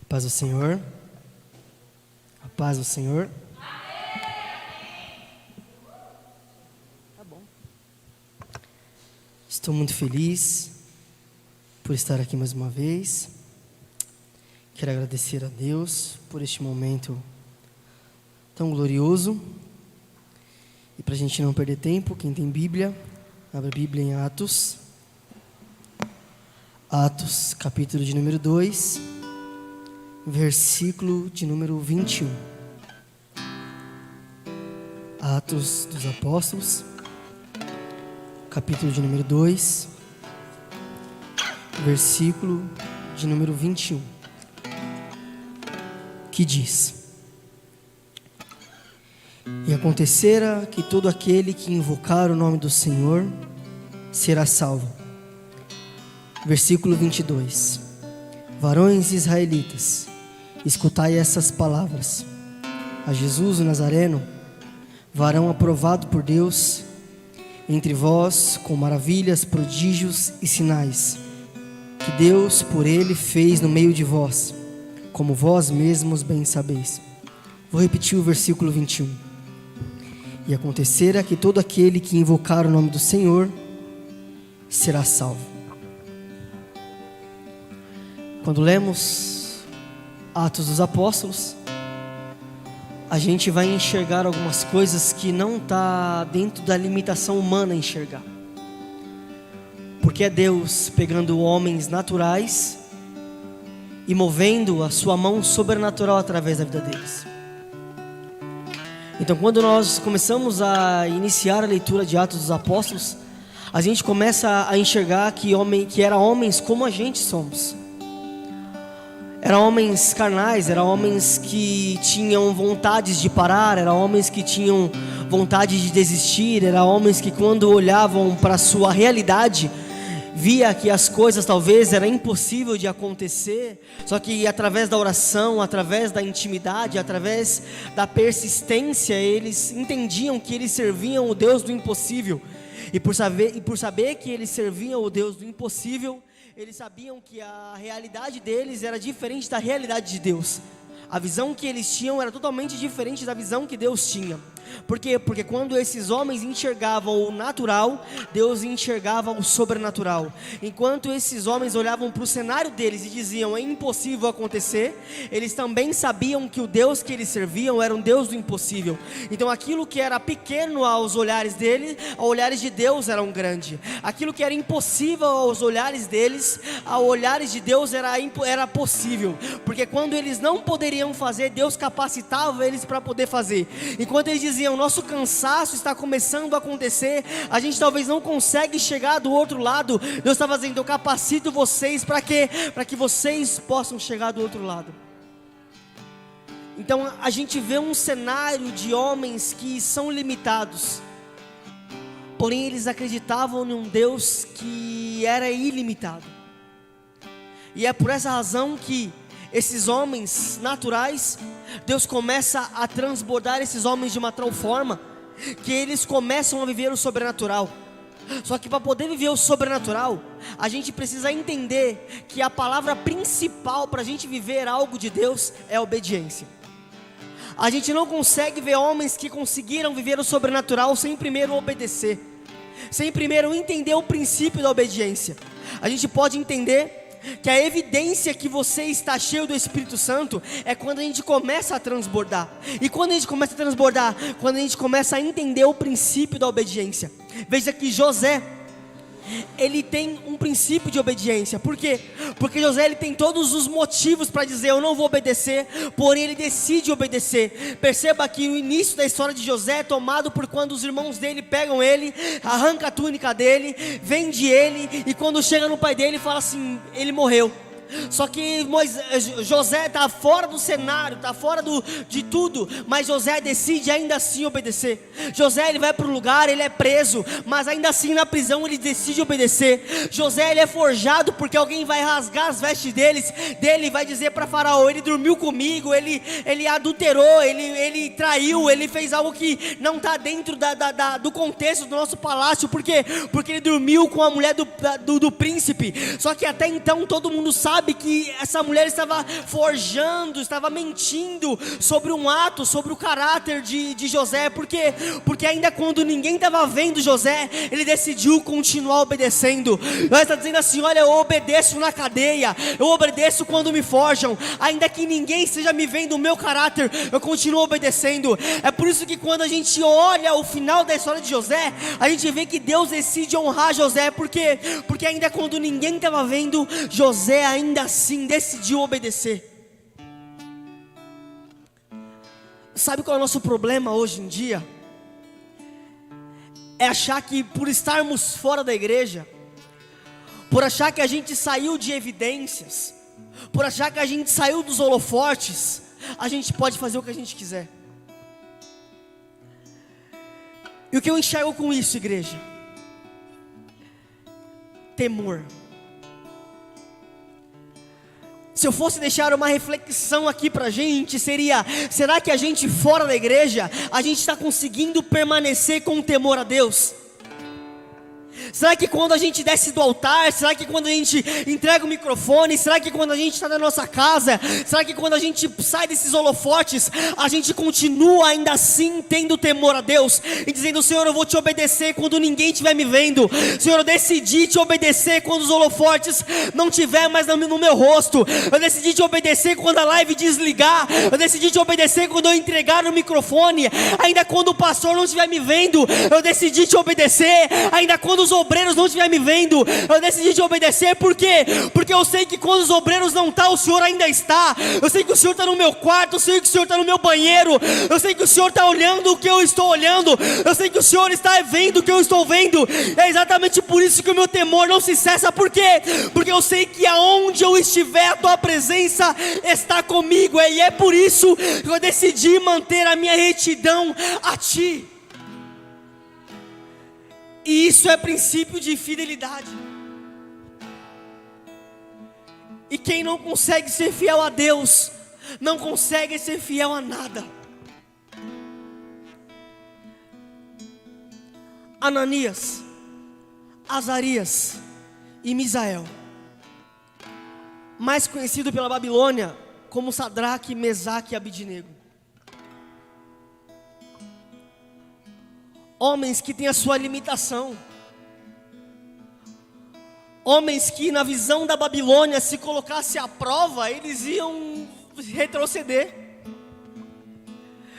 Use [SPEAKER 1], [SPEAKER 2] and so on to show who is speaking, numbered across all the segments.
[SPEAKER 1] Paz do Senhor. A paz do Senhor. Tá bom. Estou muito feliz por estar aqui mais uma vez. Quero agradecer a Deus por este momento tão glorioso. E para a gente não perder tempo, quem tem Bíblia, abre a Bíblia em Atos. Atos, capítulo de número 2, versículo de número 21. Atos dos Apóstolos, capítulo de número 2, versículo de número 21, que diz: E acontecerá que todo aquele que invocar o nome do Senhor será salvo. Versículo 22. Varões israelitas, escutai essas palavras. A Jesus o Nazareno, varão aprovado por Deus, entre vós com maravilhas, prodígios e sinais, que Deus por ele fez no meio de vós, como vós mesmos bem sabeis. Vou repetir o versículo 21. E acontecerá que todo aquele que invocar o nome do Senhor será salvo. Quando lemos Atos dos Apóstolos, a gente vai enxergar algumas coisas que não está dentro da limitação humana enxergar. Porque é Deus pegando homens naturais e movendo a sua mão sobrenatural através da vida deles. Então, quando nós começamos a iniciar a leitura de Atos dos Apóstolos, a gente começa a enxergar que eram homens como a gente somos. Eram homens carnais, eram homens que tinham vontades de parar, eram homens que tinham vontade de desistir, eram homens que quando olhavam para a sua realidade, via que as coisas talvez era impossível de acontecer, só que através da oração, através da intimidade, através da persistência, eles entendiam que eles serviam o Deus do impossível. E por saber que eles serviam o Deus do impossível, eles sabiam que a realidade deles era diferente da realidade de Deus. A visão que eles tinham era totalmente diferente da visão que Deus tinha. Por quê? Porque quando esses homens enxergavam o natural, Deus enxergava o sobrenatural. Enquanto esses homens olhavam para o cenário deles e diziam, é impossível acontecer, eles também sabiam que o Deus que eles serviam era um Deus do impossível. Então aquilo que era pequeno aos olhares deles, aos olhares de Deus era um grande. Aquilo que era impossível aos olhares deles, aos olhares de Deus era possível. Porque quando eles não poderiam fazer, Deus capacitava eles para poder fazer. Enquanto eles diziam, nosso cansaço está começando a acontecer, a gente talvez não consegue chegar do outro lado, Deus está fazendo, eu capacito vocês para quê? Para que vocês possam chegar do outro lado. Então a gente vê um cenário de homens que são limitados, porém eles acreditavam em um Deus que era ilimitado. E é por essa razão que esses homens naturais, Deus começa a transbordar esses homens de uma tal forma que eles começam a viver o sobrenatural. Só que para poder viver o sobrenatural, a gente precisa entender que a palavra principal para a gente viver algo de Deus é a obediência. A gente não consegue ver homens que conseguiram viver o sobrenatural sem primeiro obedecer, sem primeiro entender o princípio da obediência. A gente pode entender que a evidência que você está cheio do Espírito Santo é quando a gente começa a transbordar. E quando a gente começa a transbordar, quando a gente começa a entender o princípio da obediência. Veja que José, ele tem um princípio de obediência. Por quê? Porque José, ele tem todos os motivos para dizer, eu não vou obedecer, porém ele decide obedecer. Perceba que o início da história de José é tomado por quando os irmãos dele pegam ele, arranca a túnica dele, vende ele, e quando chega no pai dele, fala assim, ele morreu. Só que José está fora do cenário, está fora de tudo, mas José decide ainda assim obedecer. José, ele vai para o lugar, ele é preso, mas ainda assim na prisão ele decide obedecer. José, ele é forjado porque alguém vai rasgar as vestes dele vai dizer para Faraó, ele dormiu comigo, ele adulterou, ele traiu, ele fez algo que não está dentro do contexto do nosso palácio. Por quê? Porque ele dormiu com a mulher do príncipe. Só que até então todo mundo sabe sabe que essa mulher estava forjando, estava mentindo sobre um ato, sobre o caráter de José. Por quê? Porque ainda quando ninguém estava vendo José, ele decidiu continuar obedecendo. Ele está dizendo assim: olha, eu obedeço na cadeia, eu obedeço quando me forjam, ainda que ninguém esteja me vendo o meu caráter, eu continuo obedecendo. É por isso que quando a gente olha o final da história de José, a gente vê que Deus decide honrar José. Por quê? Porque ainda quando ninguém estava vendo, José ainda assim decidiu obedecer. Sabe qual é o nosso problema hoje em dia? É achar que por estarmos fora da igreja, por achar que a gente saiu de evidências, por achar que a gente saiu dos holofotes, a gente pode fazer o que a gente quiser. E o que eu enxergo com isso, igreja? Temor. Se eu fosse deixar uma reflexão aqui pra gente, seria: será que a gente fora da igreja, a gente está conseguindo permanecer com temor a Deus? Será que quando a gente desce do altar, será que quando a gente entrega o microfone, será que quando a gente está na nossa casa, será que quando a gente sai desses holofotes, a gente continua ainda assim tendo temor a Deus? E dizendo: Senhor, eu vou te obedecer quando ninguém estiver me vendo. Senhor, eu decidi te obedecer quando os holofotes não estiver mais no meu rosto. Eu decidi te obedecer quando a live desligar. Eu decidi te obedecer quando eu entregar o microfone. Ainda quando o pastor não estiver me vendo, eu decidi te obedecer. Ainda quando os obreiros não estiverem me vendo, eu decidi te obedecer. Por quê? Porque eu sei que quando os obreiros não estão, o Senhor ainda está. Eu sei que o Senhor está no meu quarto, eu sei que o Senhor está no meu banheiro, eu sei que o Senhor está olhando o que eu estou olhando, eu sei que o Senhor está vendo o que eu estou vendo. É exatamente por isso que o meu temor não se cessa. Por quê? Porque eu sei que aonde eu estiver, a tua presença está comigo. E é por isso que eu decidi manter a minha retidão a ti. E isso é princípio de fidelidade. E quem não consegue ser fiel a Deus, não consegue ser fiel a nada. Ananias, Azarias e Misael, mais conhecido pela Babilônia como Sadraque, Mesaque e Abidnego. Homens que têm a sua limitação. Homens que na visão da Babilônia, se colocasse à prova, eles iam retroceder.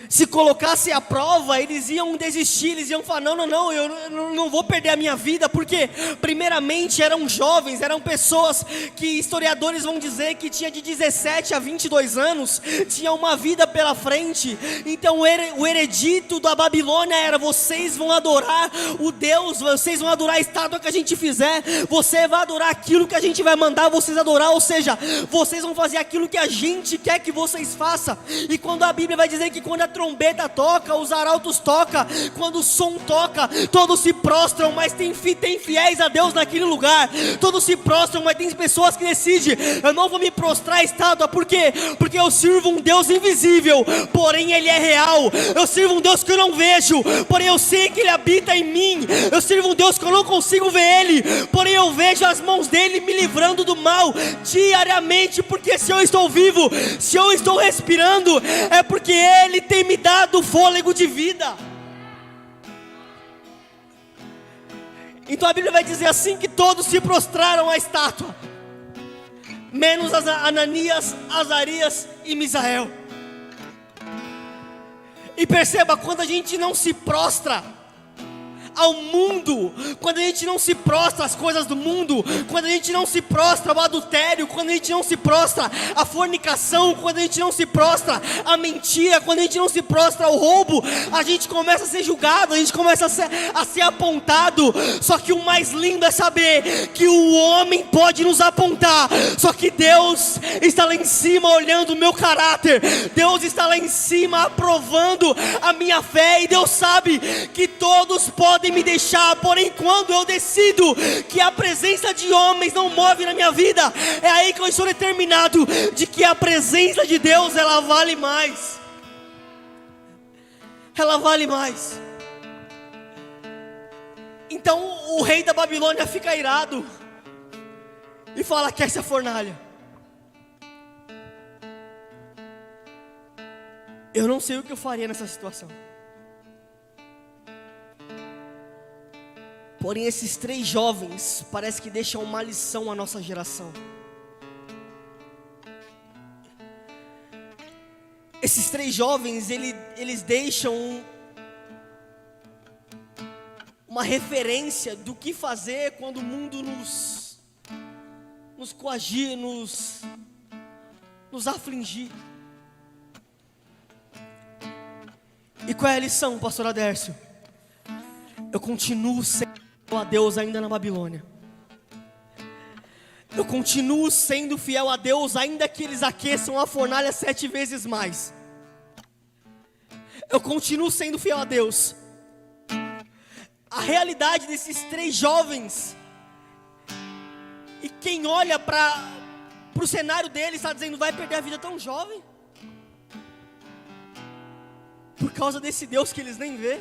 [SPEAKER 1] Se colocasse à prova, eles iam desistir, eles iam falar: não, eu não vou perder a minha vida. Porque primeiramente eram jovens, eram pessoas que historiadores vão dizer que tinha de 17 a 22 anos, tinha uma vida pela frente. Então o heredito da Babilônia era: vocês vão adorar o Deus, vocês vão adorar a estátua que a gente fizer, você vai adorar aquilo que a gente vai mandar vocês adorar, ou seja, vocês vão fazer aquilo que a gente quer que vocês façam. E quando a Bíblia vai dizer que quando a trombeta toca, os arautos tocam, quando o som toca, todos se prostram, mas tem fiéis a Deus naquele lugar. Todos se prostram, mas tem pessoas que decidem: eu não vou me prostrar à estátua. Por quê? Porque eu sirvo um Deus invisível, porém Ele é real. Eu sirvo um Deus que eu não vejo, porém eu sei que Ele habita em mim. Eu sirvo um Deus que eu não consigo ver Ele, porém eu vejo as mãos dEle me livrando do mal diariamente. Porque se eu estou vivo, se eu estou respirando, é porque Ele tem me dado fôlego de vida. Então a Bíblia vai dizer assim: que todos se prostraram à estátua, menos Ananias, Azarias e Misael. E perceba, quando a gente não se prostra ao mundo, quando a gente não se prostra às coisas do mundo, quando a gente não se prostra ao adultério, quando a gente não se prostra à fornicação, quando a gente não se prostra à mentira, quando a gente não se prostra ao roubo, a gente começa a ser julgado, a gente começa a ser apontado. Só que o mais lindo é saber que o homem pode nos apontar, só que Deus está lá em cima olhando o meu caráter, Deus está lá em cima aprovando a minha fé. E Deus sabe que todos podem me deixar, porém quando eu decido que a presença de homens não move na minha vida, é aí que eu estou determinado de que a presença de Deus, ela vale mais. Ela vale mais. Então o rei da Babilônia fica irado e fala: quer essa fornalha? Eu não sei o que eu faria nessa situação. Porém, esses 3 jovens parece que deixam uma lição à nossa geração. Esses 3 jovens, eles deixam uma referência do que fazer quando o mundo nos coagir, nos afligir. E qual é a lição, pastor Adércio? Eu continuo sendo a Deus ainda na Babilônia. Eu continuo sendo fiel a Deus ainda que eles aqueçam a fornalha 7 vezes mais. Eu continuo sendo fiel a Deus. A realidade desses 3 jovens, e quem olha para o cenário deles está dizendo: vai perder a vida tão jovem? Por causa desse Deus que eles nem vê.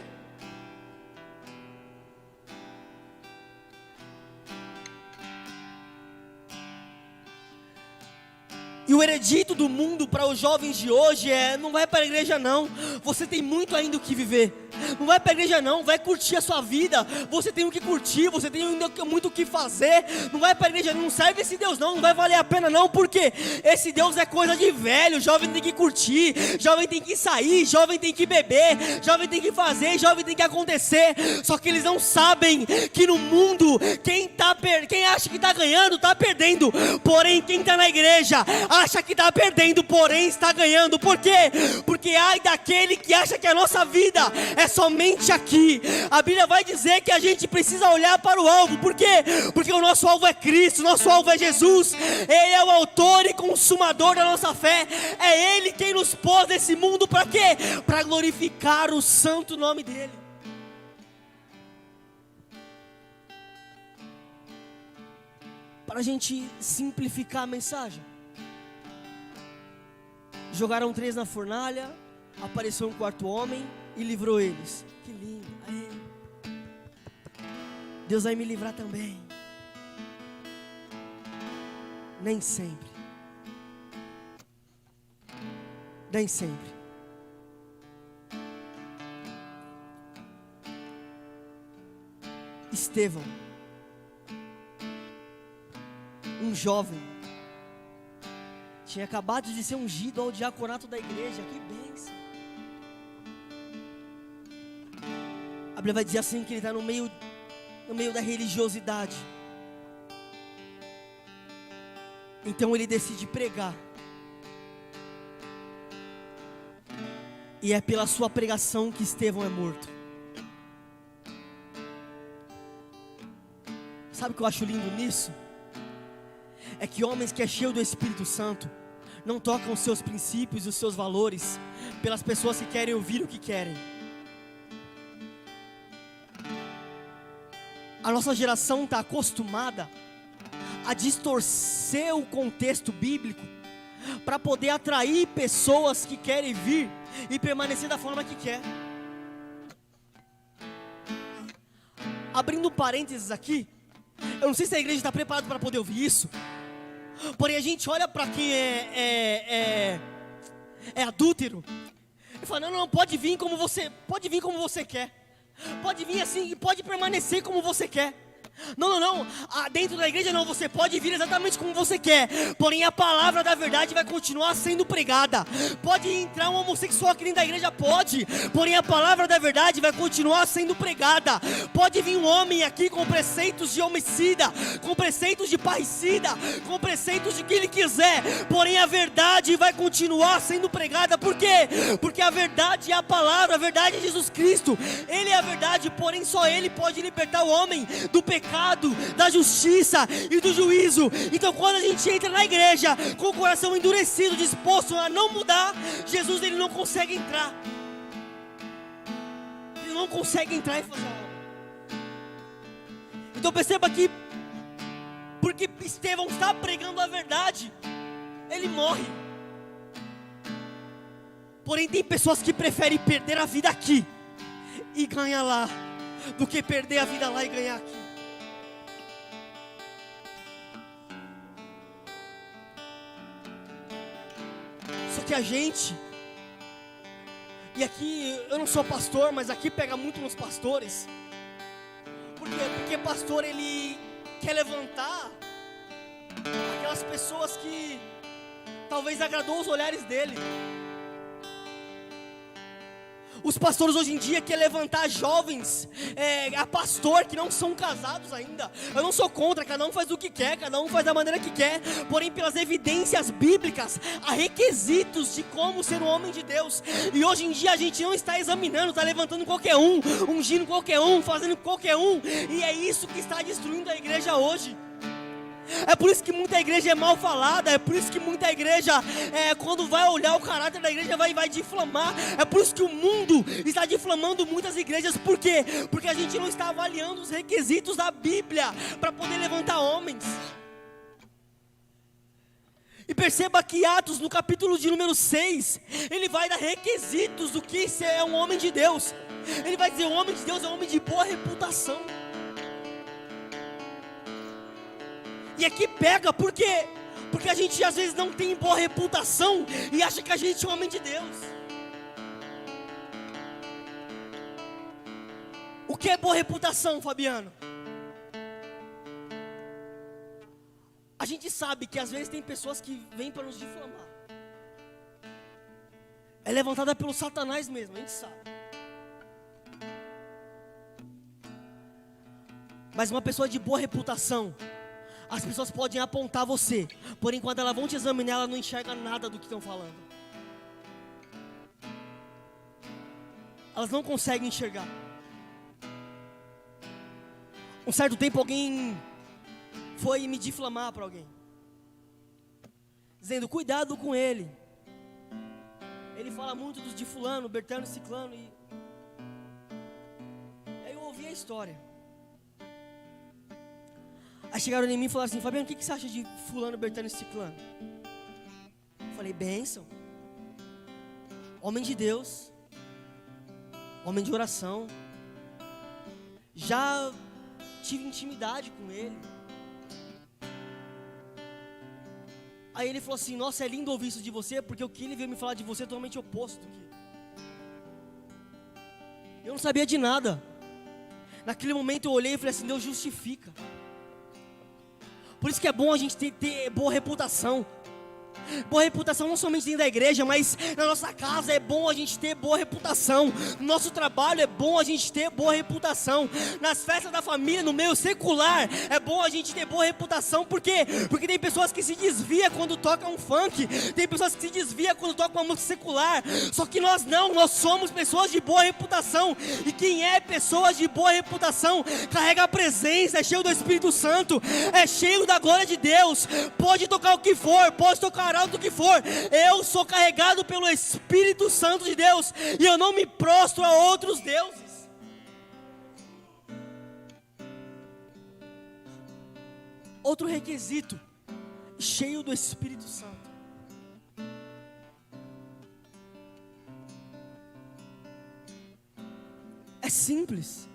[SPEAKER 1] E o veredito do mundo para os jovens de hoje é: não vai para a igreja não, você tem muito ainda o que viver. Não vai para a igreja não, vai curtir a sua vida, você tem o que curtir, você tem ainda muito o que fazer. Não vai para a igreja, não serve esse Deus não vai valer a pena não, porque esse Deus é coisa de velho. Jovem tem que curtir, jovem tem que sair, jovem tem que beber, jovem tem que fazer, jovem tem que acontecer. Só que eles não sabem que no mundo, quem acha que está ganhando, está perdendo. Porém, quem está na igreja, acha que está perdendo, porém está ganhando. Por quê? Porque ai daquele que acha que a nossa vida é somente aqui. A Bíblia vai dizer que a gente precisa olhar para o alvo. Por quê? Porque o nosso alvo é Cristo, nosso alvo é Jesus. Ele é o autor e consumador da nossa fé. É Ele quem nos pôs nesse mundo para quê? Para glorificar o santo nome dEle. Para a gente simplificar a mensagem, jogaram 3 na fornalha, apareceu um 4º homem e livrou eles. Que lindo. Aí. Deus vai me livrar também. Nem sempre. Nem sempre. Estevão, um jovem, tinha acabado de ser ungido ao diaconato da igreja. Que bênção. A Bíblia vai dizer assim que ele está no meio da religiosidade. Então ele decide pregar. E é pela sua pregação que Estevão é morto. Sabe o que eu acho lindo nisso? É que homens que é cheio do Espírito Santo não tocam os seus princípios e os seus valores pelas pessoas que querem ouvir o que querem. A nossa geração está acostumada a distorcer o contexto bíblico para poder atrair pessoas que querem vir e permanecer da forma que quer. Abrindo um parênteses aqui, eu não sei se a igreja está preparada para poder ouvir isso, porém a gente olha para quem é adúltero e fala: não, pode vir como você quer, pode vir assim e pode permanecer como você quer. Não, dentro da igreja não, você pode vir exatamente como você quer, porém a palavra da verdade vai continuar sendo pregada. Pode entrar um homossexual aqui dentro da igreja, pode, porém a palavra da verdade vai continuar sendo pregada. Pode vir um homem aqui com preceitos de homicida, com preceitos de parricida, com preceitos de que ele quiser, porém a verdade vai continuar sendo pregada. Por quê? Porque a verdade é a palavra, a verdade é Jesus Cristo. Ele é a verdade, porém só Ele pode libertar o homem do pecado, da justiça e do juízo. Então quando a gente entra na igreja com o coração endurecido, disposto a não mudar, Jesus ele não consegue entrar. Ele não consegue entrar e fazer algo. Então perceba que porque Estevão está pregando a verdade, ele morre. Porém tem pessoas que preferem perder a vida aqui e ganhar lá do que perder a vida lá e ganhar aqui. Só que a gente E aqui, eu não sou pastor, mas aqui pega muito nos pastores. Por quê? Porque pastor, ele quer levantar aquelas pessoas que talvez agradou os olhares dele. Os pastores hoje em dia querem levantar jovens, a pastor que não são casados ainda. Eu não sou contra, cada um faz o que quer, cada um faz da maneira que quer. Porém, pelas evidências bíblicas, há requisitos de como ser um homem de Deus. E hoje em dia a gente não está examinando, está levantando qualquer um, ungindo qualquer um, fazendo qualquer um. E é isso que está destruindo a igreja hoje. É por isso que muita igreja é mal falada. É por isso que muita igreja, quando vai olhar o caráter da igreja, vai difamar. É por isso que o mundo está difamando muitas igrejas. Por quê? Porque a gente não está avaliando os requisitos da Bíblia para poder levantar homens. E perceba que Atos, no capítulo de número 6, ele vai dar requisitos do que é um homem de Deus. Ele vai dizer: o homem de Deus é um homem de boa reputação. E aqui pega, por quê? Porque a gente às vezes não tem boa reputação e acha que a gente é um homem de Deus. O que é boa reputação, Fabiano? A gente sabe que às vezes tem pessoas que vêm para nos difamar. É levantada pelo Satanás mesmo, a gente sabe. Mas uma pessoa de boa reputação, as pessoas podem apontar você, porém quando elas vão te examinar, ela não enxerga nada do que estão falando. Elas não conseguem enxergar. Um certo tempo alguém foi me difamar para alguém, dizendo: cuidado com ele. Ele fala muito de fulano, Bertano e Ciclano. E aí eu ouvi a história. Aí chegaram em mim e falaram assim: Fabiano, o que você acha de fulano, Bertano e Ciclano? Eu falei: bênção. Homem de Deus, homem de oração. Já tive intimidade com ele. Aí ele falou assim: nossa, é lindo ouvir isso de você, porque o que ele veio me falar de você é totalmente oposto do que eu não sabia de nada. Naquele momento eu olhei e falei assim: Deus justifica. Por isso que é bom a gente ter boa reputação. Boa reputação não somente dentro da igreja, mas na nossa casa é bom a gente ter boa reputação. No nosso trabalho é bom a gente ter boa reputação. Nas festas da família, no meio secular, é bom a gente ter boa reputação. Por quê? Porque tem pessoas que se desviam quando tocam um funk. Tem pessoas que se desviam quando tocam uma música secular. Só que nós não, nós somos pessoas de boa reputação. E quem é pessoas de boa reputação carrega a presença, é cheio do Espírito Santo, é cheio da glória de Deus. Pode tocar o que for, pode tocar alto o que for, eu sou carregado pelo Espírito Santo de Deus, e eu não me prostro a outros deuses. Outro requisito: cheio do Espírito Santo. É simples.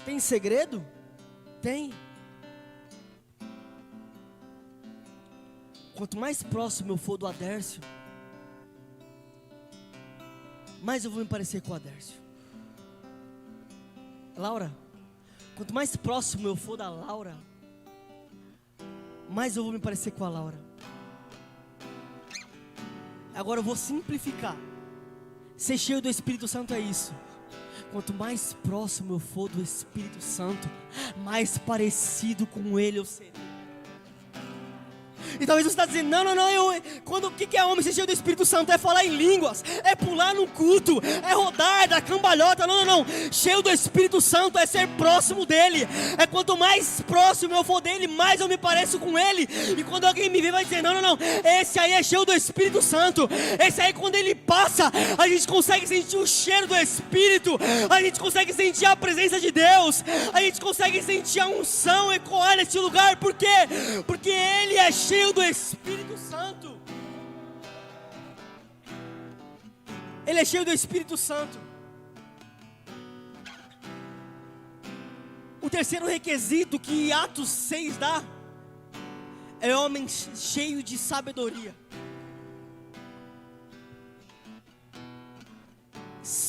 [SPEAKER 1] Tem segredo? Tem. Quanto mais próximo eu for do Adércio, mais eu vou me parecer com o Adércio. Laura, quanto mais próximo eu for da Laura, mais eu vou me parecer com a Laura. Agora eu vou simplificar. Ser cheio do Espírito Santo é isso. Quanto mais próximo eu for do Espírito Santo, mais parecido com Ele eu serei. E talvez você está dizendo: não, o que é homem ser cheio do Espírito Santo? É falar em línguas, é pular no culto, é rodar, é dar cambalhota. Não, cheio do Espírito Santo é ser próximo dele. É quanto mais próximo eu for dele, mais eu me pareço com ele. E quando alguém me vê, vai dizer: não, esse aí é cheio do Espírito Santo. Esse aí, quando ele passa, a gente consegue sentir o cheiro do Espírito, a gente consegue sentir a presença de Deus, a gente consegue sentir a unção ecoar nesse lugar. Por quê? Porque ele é cheio do Espírito Santo. Ele é cheio do Espírito Santo. O terceiro requisito que Atos 6 dá é homem cheio de sabedoria.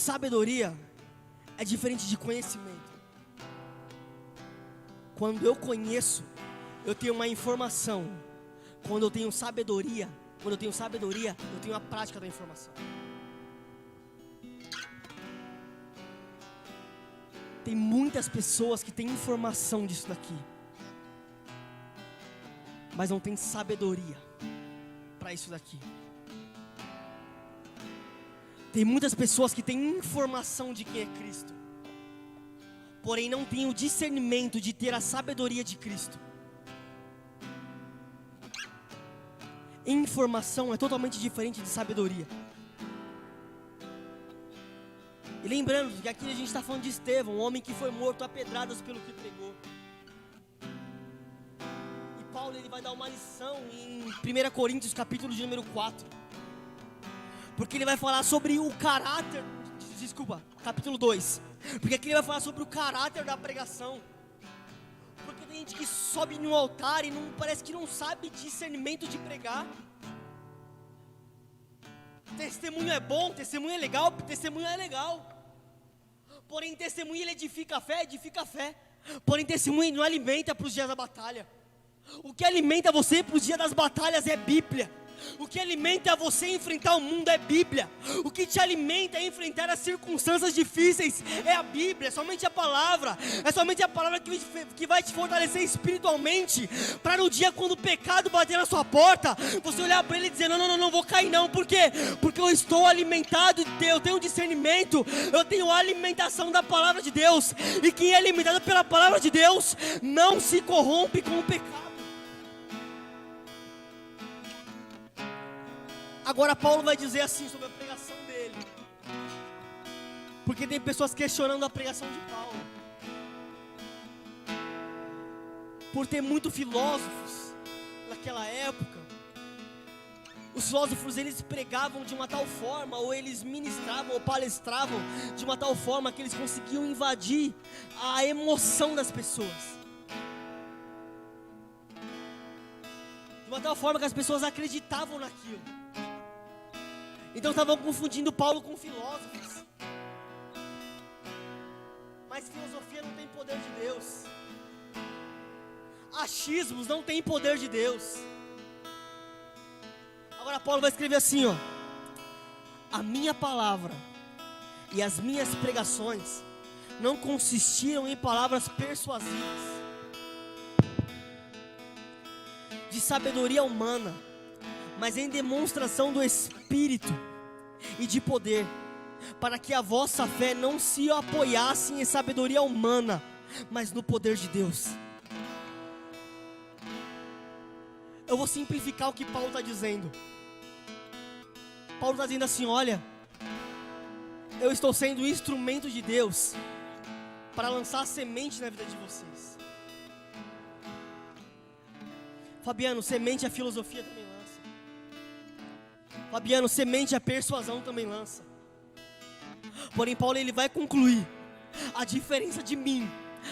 [SPEAKER 1] sabedoria é diferente de conhecimento. Quando eu conheço, eu tenho uma informação. Quando eu tenho sabedoria, eu tenho a prática da informação. Tem muitas pessoas que têm informação disso daqui, mas não tem sabedoria para isso daqui. Tem muitas pessoas que têm informação de quem é Cristo, porém não têm o discernimento de ter a sabedoria de Cristo. Informação é totalmente diferente de sabedoria. E lembrando que aqui a gente está falando de Estevão, um homem que foi morto a pedradas pelo que pregou. E Paulo ele vai dar uma lição em 1 Coríntios capítulo de número 4. Porque ele vai falar sobre o caráter, capítulo 2. Porque aqui ele vai falar sobre o caráter da pregação. Porque tem gente que sobe no altar e parece que não sabe discernimento de pregar. Testemunho é bom, testemunho é legal, testemunho é legal. Porém testemunho ele edifica a fé. Porém testemunho não alimenta para os dias da batalha. O que alimenta você para os dias das batalhas é Bíblia. O que alimenta você a enfrentar o mundo é Bíblia. O que te alimenta a enfrentar as circunstâncias difíceis é a Bíblia, é somente a palavra. É somente a palavra que vai te fortalecer espiritualmente, para no dia quando o pecado bater na sua porta, você olhar para ele e dizer, não vou cair não. Por quê? Porque eu estou alimentado, eu tenho discernimento, eu tenho a alimentação da palavra de Deus. E quem é alimentado pela palavra de Deus não se corrompe com o pecado. Agora Paulo vai dizer assim sobre a pregação dele, porque tem pessoas questionando a pregação de Paulo, por ter muitos filósofos naquela época. Os filósofos eles pregavam de uma tal forma, ou eles ministravam ou palestravam de uma tal forma que eles conseguiam invadir a emoção das pessoas, de uma tal forma que as pessoas acreditavam naquilo. Então estavam confundindo Paulo com filósofos. Mas filosofia não tem poder de Deus. Achismos não tem poder de Deus. Agora Paulo vai escrever assim, a minha palavra e as minhas pregações não consistiram em palavras persuasivas, de sabedoria humana, mas em demonstração do Espírito e de poder, para que a vossa fé não se apoiasse em sabedoria humana, mas no poder de Deus. Eu vou simplificar o que Paulo está dizendo. Paulo está dizendo assim, olha, eu estou sendo instrumento de Deus para lançar semente na vida de vocês. Fabiano, semente a filosofia também lança. Fabiano, semente a persuasão também lança. Porém Paulo ele vai concluir a diferença de mim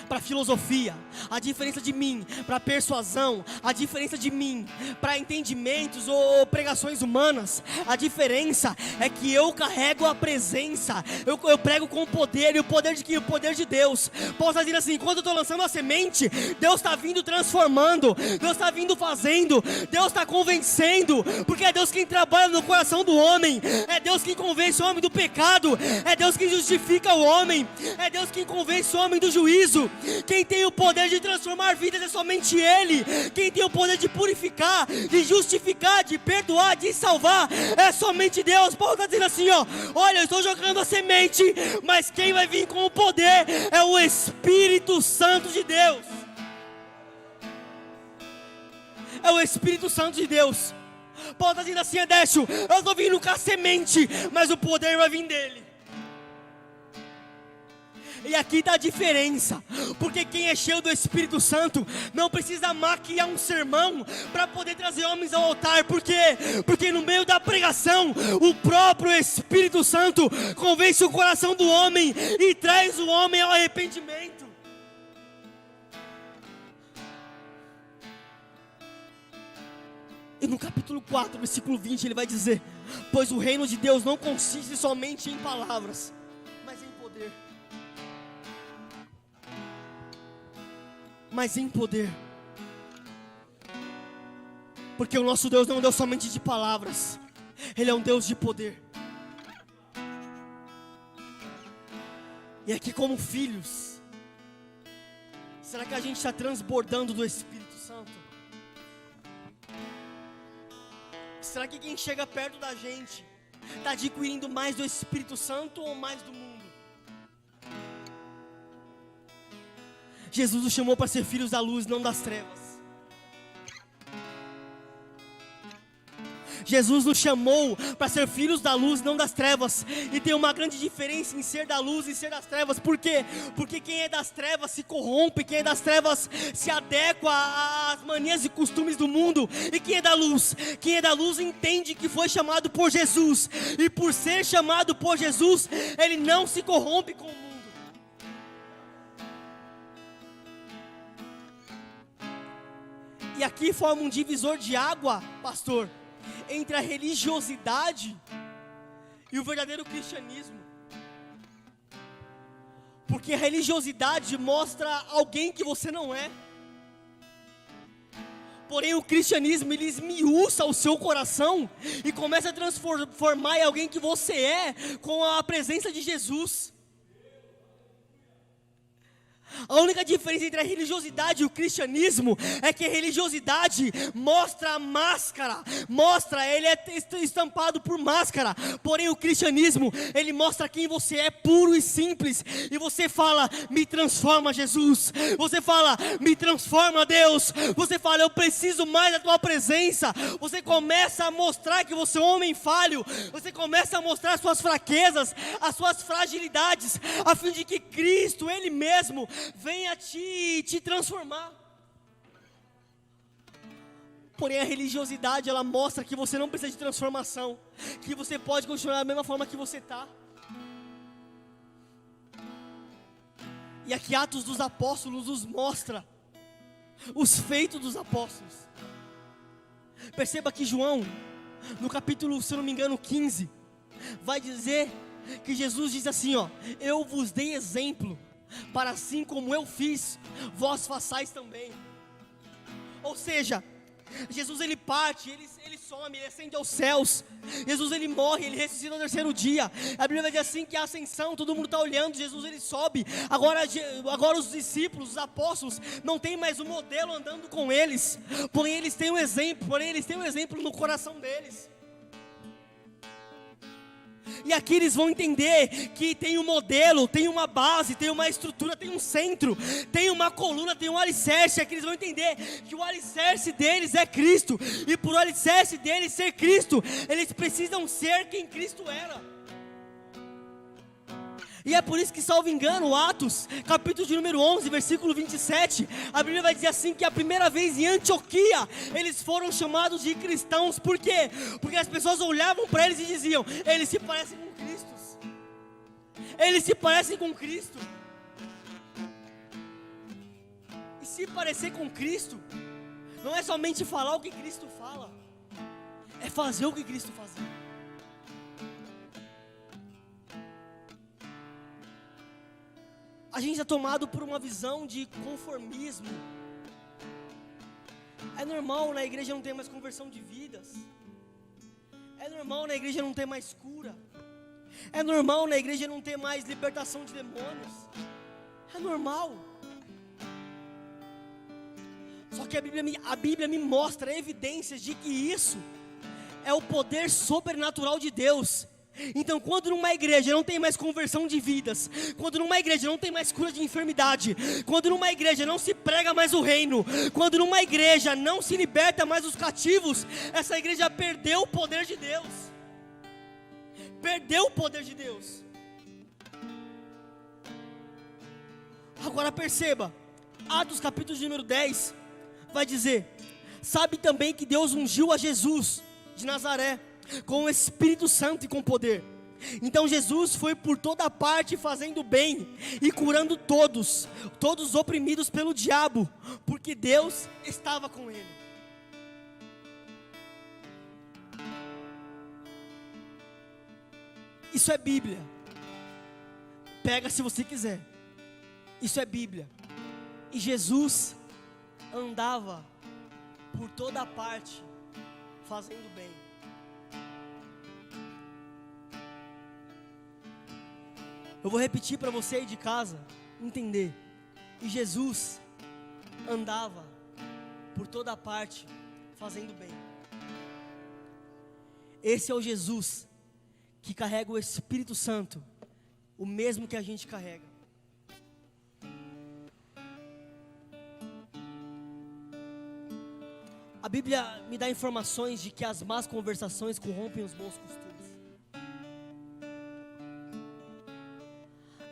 [SPEAKER 1] para filosofia, a diferença de mim para persuasão, a diferença de mim para entendimentos ou pregações humanas. A diferença é que eu carrego a presença, eu prego com poder, e o poder de quem? O poder de Deus. Paulo está dizendo assim, enquanto eu estou lançando a semente, Deus está vindo transformando, Deus está vindo fazendo, Deus está convencendo, porque é Deus quem trabalha no coração do homem, é Deus quem convence o homem do pecado, é Deus quem justifica o homem, é Deus quem convence o homem do juízo. Quem tem o poder de transformar vidas é somente Ele. Quem tem o poder de purificar, de justificar, de perdoar, de salvar é somente Deus. Paulo está dizendo assim, olha, eu estou jogando a semente, mas quem vai vir com o poder é o Espírito Santo de Deus. É o Espírito Santo de Deus. Paulo está dizendo assim, Adécio, eu estou vindo com a semente, mas o poder vai vir dele. E aqui está a diferença, porque quem é cheio do Espírito Santo não precisa maquiar um sermão para poder trazer homens ao altar. Por quê? Porque no meio da pregação, o próprio Espírito Santo convence o coração do homem e traz o homem ao arrependimento. E no capítulo 4, versículo 20, ele vai dizer: pois o reino de Deus não consiste somente em palavras, poder, mas em poder. Porque o nosso Deus não é um Deus somente de palavras, Ele é um Deus de poder. E aqui como filhos, será que a gente está transbordando do Espírito Santo? Será que quem chega perto da gente está adquirindo mais do Espírito Santo ou mais do mundo? Jesus nos chamou para ser filhos da luz, não das trevas. Jesus nos chamou para ser filhos da luz, não das trevas. E tem uma grande diferença em ser da luz e ser das trevas. Por quê? Porque quem é das trevas se corrompe, quem é das trevas se adequa às manias e costumes do mundo. E quem é da luz? Quem é da luz entende que foi chamado por Jesus. E por ser chamado por Jesus, ele não se corrompe com o mundo. E aqui forma um divisor de água, pastor, entre a religiosidade e o verdadeiro cristianismo. Porque a religiosidade mostra alguém que você não é. Porém o cristianismo, ele esmiuça o seu coração e começa a transformar em alguém que você é com a presença de Jesus. A única diferença entre a religiosidade e o cristianismo é que a religiosidade mostra a máscara, ele é estampado por máscara. Porém o cristianismo, ele mostra quem você é, puro e simples. E você fala, me transforma Jesus. Você fala, me transforma Deus. Você fala, eu preciso mais da tua presença. Você começa a mostrar que você é um homem falho. Você começa a mostrar as suas fraquezas, as suas fragilidades, a fim de que Cristo, Ele mesmo, venha te transformar. Porém a religiosidade, ela mostra que você não precisa de transformação, que você pode continuar da mesma forma que você está. E aqui Atos dos Apóstolos nos mostra os feitos dos apóstolos. Perceba que João, no capítulo, se eu não me engano, 15, vai dizer que Jesus diz assim, ó: eu vos dei exemplo, para assim como eu fiz, vós façais também. Ou seja, Jesus ele parte, ele some, ele ascende aos céus. Jesus ele morre, ele ressuscita no terceiro dia. A Bíblia vai dizer assim que a ascensão, todo mundo está olhando, Jesus ele sobe. Agora os discípulos, os apóstolos, não tem mais um modelo andando com eles. Porém eles têm um exemplo no coração deles. E aqui eles vão entender que tem um modelo, tem uma base, tem uma estrutura, tem um centro, tem uma coluna, tem um alicerce. Aqui eles vão entender que o alicerce deles é Cristo. E por o alicerce deles ser Cristo, eles precisam ser quem Cristo era. E é por isso que, salvo engano, Atos, capítulo de número 11, versículo 27, a Bíblia vai dizer assim que a primeira vez em Antioquia, eles foram chamados de cristãos. Por quê? Porque as pessoas olhavam para eles e diziam, eles se parecem com Cristo. Eles se parecem com Cristo. E se parecer com Cristo, não é somente falar o que Cristo fala, é fazer o que Cristo fazia. A gente é tomado por uma visão de conformismo. É normal na igreja não ter mais conversão de vidas. É normal na igreja não ter mais cura. É normal na igreja não ter mais libertação de demônios. É normal. Só que a Bíblia me mostra evidências de que isso é o poder sobrenatural de Deus. Então quando numa igreja não tem mais conversão de vidas, quando numa igreja não tem mais cura de enfermidade, quando numa igreja não se prega mais o reino, quando numa igreja não se liberta mais os cativos, essa igreja perdeu o poder de Deus. Perdeu o poder de Deus. Agora perceba, Atos capítulo de número 10 vai dizer: sabe também que Deus ungiu a Jesus de Nazaré com o Espírito Santo e com poder. Então Jesus foi por toda parte fazendo bem e curando todos oprimidos pelo diabo, porque Deus estava com ele. Isso é Bíblia. pega se você quiser. Isso é Bíblia. E Jesus andava por toda parte, fazendo bem. Eu vou repetir para você aí de casa entender. E Jesus andava por toda parte, fazendo bem. Esse é o Jesus que carrega o Espírito Santo, o mesmo que a gente carrega. A Bíblia me dá informações de que as más conversações corrompem os bons costumes.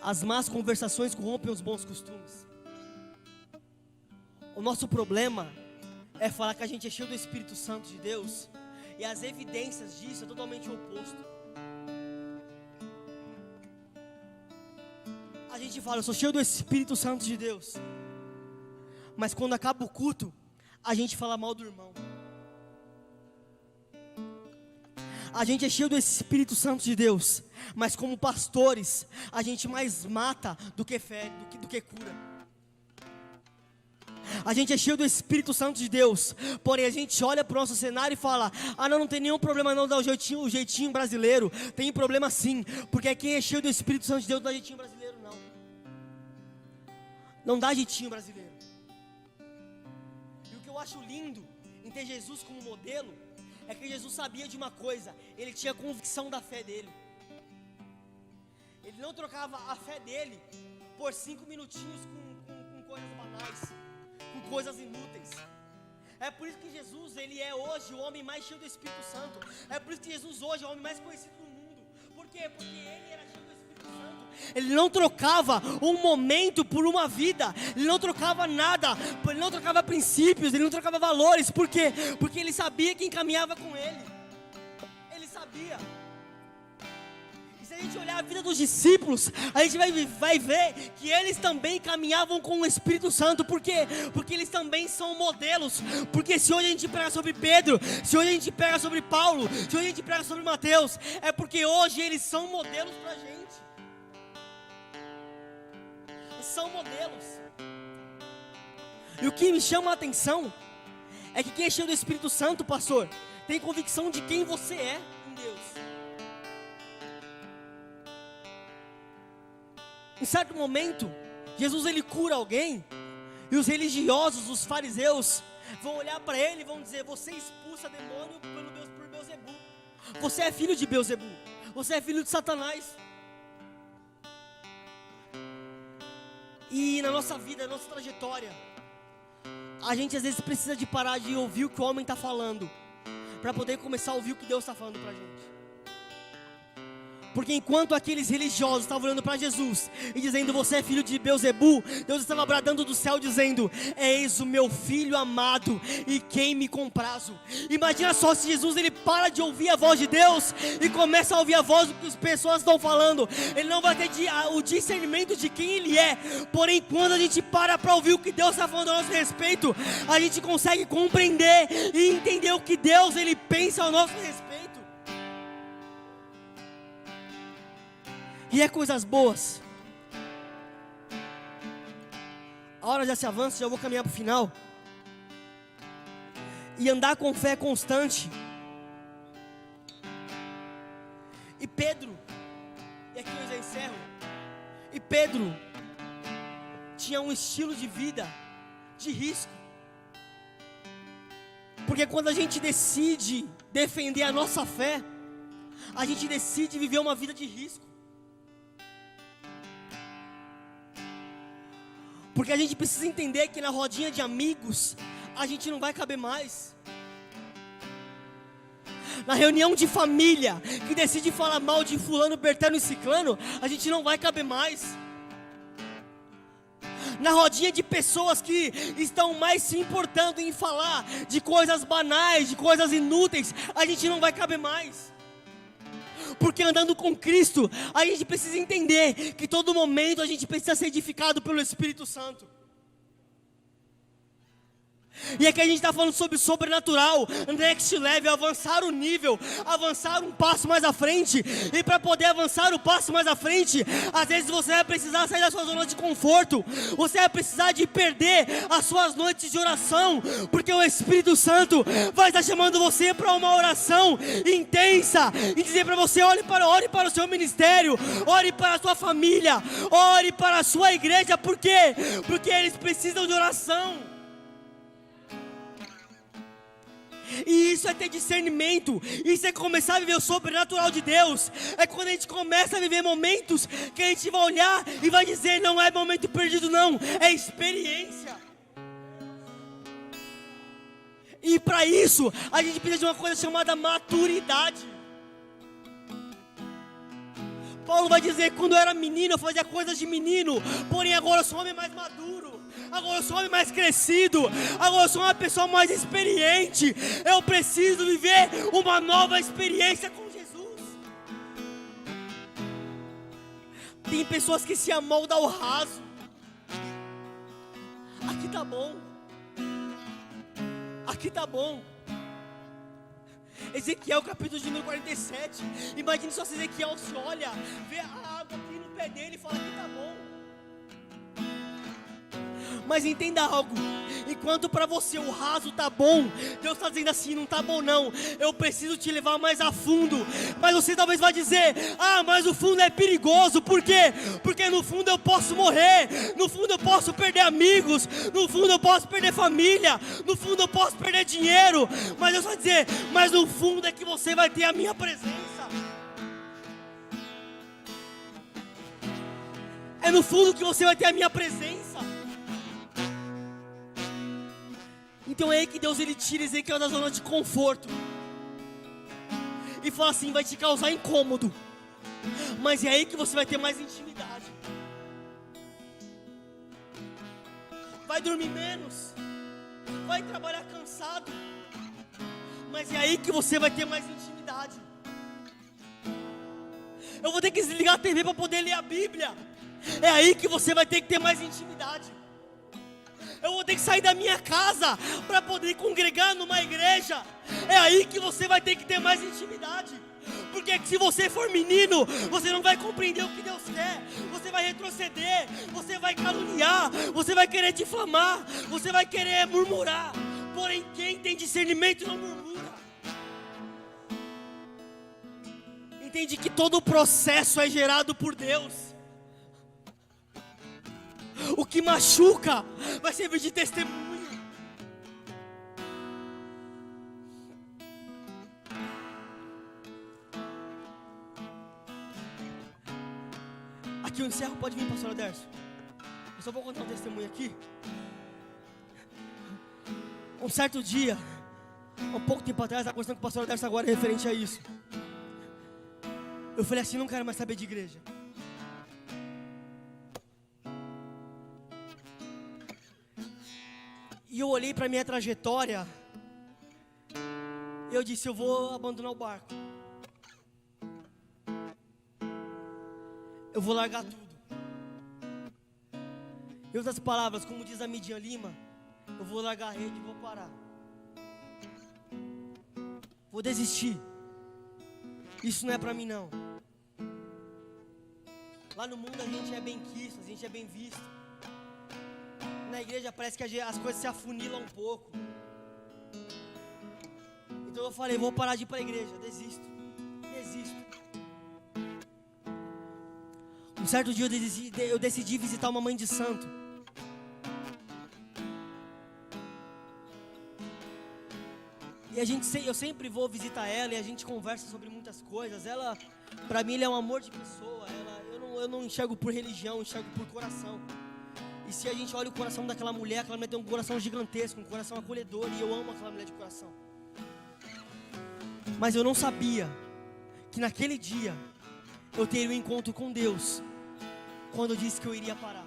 [SPEAKER 1] As más conversações corrompem os bons costumes. O nosso problema é falar que a gente é cheio do Espírito Santo de Deus, e as evidências disso é totalmente o oposto. A gente fala, eu sou cheio do Espírito Santo de Deus, mas quando acaba o culto, a gente fala mal do irmão. A gente é cheio do Espírito Santo de Deus, mas como pastores, a gente mais mata do que fere, do que cura. A gente é cheio do Espírito Santo de Deus, porém a gente olha para o nosso cenário e fala, não tem nenhum problema não, dá o jeitinho brasileiro. Tem problema sim, porque quem é cheio do Espírito Santo de Deus não dá jeitinho brasileiro não. Não dá jeitinho brasileiro. E o que eu acho lindo em ter Jesus como modelo, é que Jesus sabia de uma coisa, ele tinha convicção da fé dele. Ele não trocava a fé dele por 5 minutinhos com coisas banais, com coisas inúteis. É por isso que Jesus, ele é hoje o homem mais cheio do Espírito Santo. É por isso que Jesus hoje é o homem mais conhecido do mundo. Por quê? Porque ele era cheio do Espírito Santo. Ele não trocava um momento por uma vida. Ele não trocava nada. Ele não trocava princípios. Ele não trocava valores. Por quê? Porque ele sabia quem caminhava com ele. Ele sabia. E se a gente olhar a vida dos discípulos, a gente vai ver que eles também caminhavam com o Espírito Santo. Por quê? Porque eles também são modelos. Porque se hoje a gente prega sobre Pedro, se hoje a gente prega sobre Paulo, se hoje a gente prega sobre Mateus, é porque hoje eles são modelos pra gente. São modelos. E o que me chama a atenção é que quem é cheio do Espírito Santo, pastor, tem convicção de quem você é em Deus. Em certo momento, Jesus ele cura alguém, e os religiosos, os fariseus, vão olhar para ele e vão dizer, você expulsa demônio por Beelzebu. Você é filho de Beelzebu. Você é filho de Satanás. E na nossa vida, na nossa trajetória, a gente às vezes precisa de parar de ouvir o que o homem está falando, para poder começar a ouvir o que Deus está falando para a gente. Porque enquanto aqueles religiosos estavam olhando para Jesus e dizendo, você é filho de Beelzebu, Deus estava bradando do céu dizendo, eis o meu filho amado e quem me comprazo. Imagina só se Jesus ele para de ouvir a voz de Deus e começa a ouvir a voz do que as pessoas estão falando. Ele não vai ter o discernimento de quem ele é. Porém, quando a gente para ouvir o que Deus está falando a nosso respeito, a gente consegue compreender e entender o que Deus ele pensa ao nosso respeito. E é coisas boas. A hora já se avança, já vou caminhar para o final. E andar com fé constante. E Pedro, e aqui eu já encerro. E Pedro tinha um estilo de vida de risco. Porque quando a gente decide defender a nossa fé, a gente decide viver uma vida de risco. Porque a gente precisa entender que na rodinha de amigos, a gente não vai caber mais. Na reunião de família, que decide falar mal de fulano, bertano e ciclano, a gente não vai caber mais. Na rodinha de pessoas que estão mais se importando em falar de coisas banais, de coisas inúteis, a gente não vai caber mais. Porque andando com Cristo, a gente precisa entender que todo momento a gente precisa ser edificado pelo Espírito Santo. E aqui a gente está falando sobre sobrenatural, next level, avançar o nível, avançar um passo mais à frente. E para poder avançar o passo mais à frente, às vezes você vai precisar sair da sua zona de conforto. Você vai precisar de perder as suas noites de oração, porque o Espírito Santo vai estar chamando você para uma oração intensa e dizer para você: ore para o seu ministério, ore para a sua família, ore para a sua igreja. Por quê? Porque eles precisam de oração. E isso é ter discernimento, isso é começar a viver o sobrenatural de Deus. É quando a gente começa a viver momentos que a gente vai olhar e vai dizer: não é momento perdido não, é experiência. E para isso, a gente precisa de uma coisa chamada maturidade. Paulo vai dizer: quando eu era menino eu fazia coisas de menino, porém agora eu sou um homem mais maduro. Agora eu sou um homem mais crescido. Agora eu sou uma pessoa mais experiente. Eu preciso viver uma nova experiência com Jesus. Tem pessoas que se amoldam ao raso. Aqui tá bom. Aqui tá bom. Ezequiel capítulo de número 47. Imagine só se Ezequiel se olha, vê a água aqui no pé dele e fala: aqui tá bom. Mas entenda algo: enquanto para você o raso tá bom, Deus está dizendo assim: não tá bom não, eu preciso te levar mais a fundo. Mas você talvez vai dizer: ah, mas o fundo é perigoso. Por quê? Porque no fundo eu posso morrer, no fundo eu posso perder amigos, no fundo eu posso perder família, no fundo eu posso perder dinheiro. Mas Deus vai dizer: mas no fundo é que você vai ter a minha presença. É no fundo que você vai ter a minha presença. Então é aí que Deus ele tira Ezequiel da zona de conforto e fala assim: vai te causar incômodo, mas é aí que você vai ter mais intimidade. Vai dormir menos, vai trabalhar cansado, mas é aí que você vai ter mais intimidade. Eu vou ter que desligar a TV para poder ler a Bíblia. É aí que você vai ter que ter mais intimidade. Eu vou ter que sair da minha casa para poder congregar numa igreja. É aí que você vai ter que ter mais intimidade. Porque se você for menino, você não vai compreender o que Deus quer. Você vai retroceder, você vai caluniar, você vai querer difamar, você vai querer murmurar. Porém, quem tem discernimento não murmura. Entende que todo o processo é gerado por Deus. O que machuca vai servir de testemunho. Aqui eu encerro, pode vir, pastor Aderson. Eu só vou contar um testemunho aqui. Um certo dia, um pouco tempo atrás, estava conversando com o pastor Aderson agora referente a isso. Eu falei assim: não quero mais saber de igreja. E eu olhei para a minha trajetória, e eu disse: eu vou abandonar o barco. Eu vou largar tudo. Em outras palavras, como diz a Midian Lima, eu vou largar a rede e vou parar. Vou desistir. Isso não é para mim não. Lá no mundo a gente é bem quisto, a gente é bem visto. Na igreja parece que as coisas se afunilam um pouco. Então eu falei: vou parar de ir para a igreja, desisto. Um certo dia eu decidi visitar uma mãe de santo. E eu sempre vou visitar ela e a gente conversa sobre muitas coisas. Ela, para mim, ela é um amor de pessoa. Eu não enxergo por religião, eu enxergo por coração. E se a gente olha o coração daquela mulher tem um coração gigantesco, um coração acolhedor, e eu amo aquela mulher de coração. Mas eu não sabia que naquele dia eu teria um encontro com Deus, quando eu disse que eu iria parar.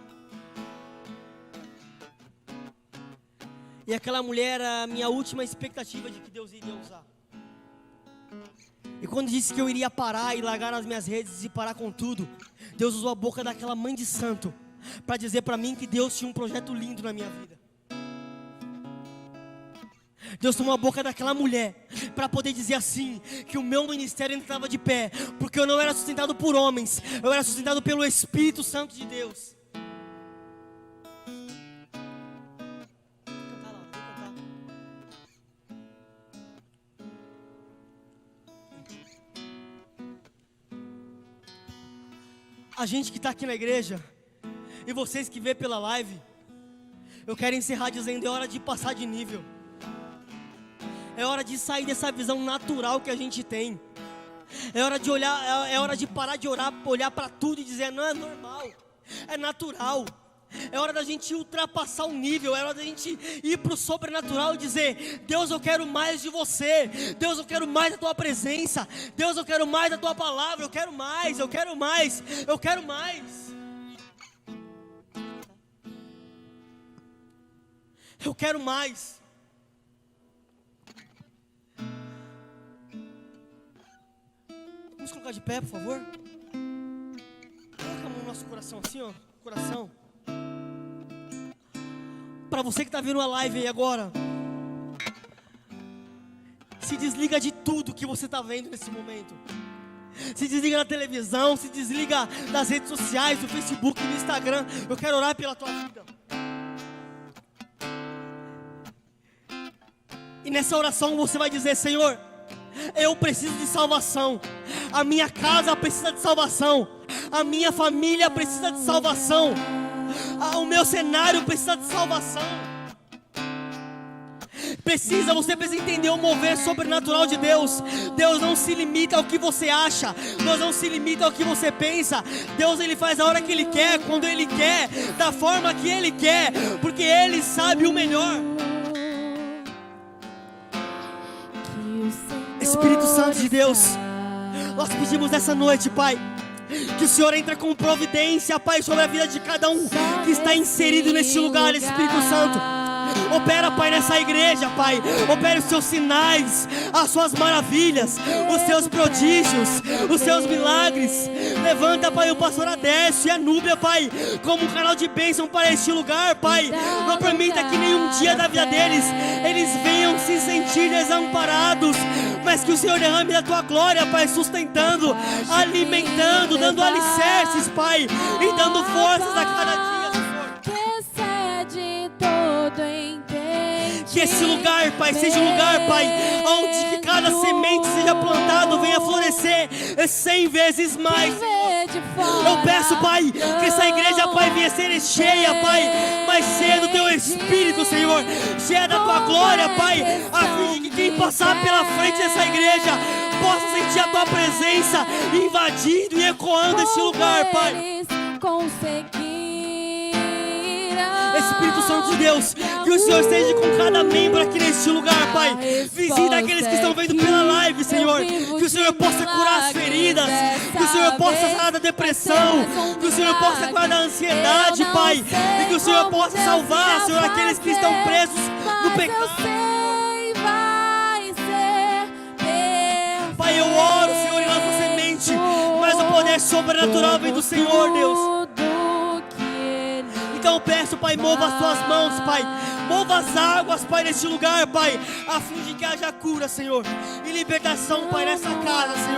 [SPEAKER 1] E aquela mulher era a minha última expectativa de que Deus iria usar. E quando disse que eu iria parar e largar as minhas redes e parar com tudo, Deus usou a boca daquela mãe de santo para dizer para mim que Deus tinha um projeto lindo na minha vida. Deus tomou a boca daquela mulher para poder dizer assim, que o meu ministério ainda estava de pé, porque eu não era sustentado por homens, eu era sustentado pelo Espírito Santo de Deus. A gente que está aqui na igreja, e vocês que vê pela live, eu quero encerrar dizendo: é hora de passar de nível. É hora de sair dessa visão natural que a gente tem. É hora de olhar, é hora de parar de olhar para tudo e dizer: não é normal, é natural. É hora da gente ultrapassar o nível, é hora da gente ir para o sobrenatural e dizer: Deus, eu quero mais de você. Deus, eu quero mais da tua presença. Deus, eu quero mais da tua palavra. Eu quero mais, eu quero mais, eu quero mais. Eu quero mais. Vamos colocar de pé, por favor. Coloca a mão no nosso coração, assim, ó, coração. Para você que está vendo a live aí agora, se desliga de tudo que você está vendo nesse momento. Se desliga da televisão, se desliga das redes sociais, do Facebook, do Instagram. Eu quero orar pela tua vida. E nessa oração você vai dizer: Senhor, eu preciso de salvação. A minha casa precisa de salvação. A minha família precisa de salvação. O meu cenário precisa de salvação. Você precisa entender o mover sobrenatural de Deus. Deus não se limita ao que você acha. Deus não se limita ao que você pensa. Deus, Ele faz a hora que Ele quer, quando Ele quer, da forma que Ele quer, porque Ele sabe o melhor. Espírito Santo de Deus, nós pedimos nessa noite, Pai, que o Senhor entre com providência, Pai, sobre a vida de cada um que está inserido neste lugar. Espírito Santo, opera, Pai, nessa igreja, Pai. Opera os seus sinais, as suas maravilhas, os seus prodígios, os seus milagres. Levanta, Pai, o pastor Adécio e a Núbia, Pai, como um canal de bênção para este lugar, Pai. Não permita que nenhum dia da vida deles eles venham se sentir desamparados, mas que o Senhor derrame da tua glória, Pai, sustentando, alimentando, dando alicerces, Pai, e dando forças a cada dia, Senhor. Que esse lugar, Pai, seja um lugar, Pai, onde que cada semente seja plantado, venha florescer 100 vezes mais. Eu peço, Pai, que essa igreja, Pai, venha ser cheia, Pai, mais cheia do Teu Espírito, Senhor, cheia da Tua glória, Pai, a fim de que quem passar pela frente dessa igreja possa sentir a Tua presença invadindo e ecoando este lugar, Pai. Espírito Santo de Deus, que o Senhor esteja com cada membro aqui neste lugar, Pai. Visita aqueles que estão vendo pela live, Senhor. Que o Senhor possa curar as feridas, que o Senhor possa sarar da depressão, que o Senhor possa curar da ansiedade, Pai, e que o Senhor possa salvar, Senhor, aqueles que estão presos no pecado. Pai, eu oro, Senhor, e lanço semente, mas o poder sobrenatural vem do Senhor, Deus. Então eu peço, Pai, mova as tuas mãos, Pai. Mova as águas, Pai, neste lugar, Pai, a fim de que haja cura, Senhor, e libertação, Pai, nessa casa, Senhor.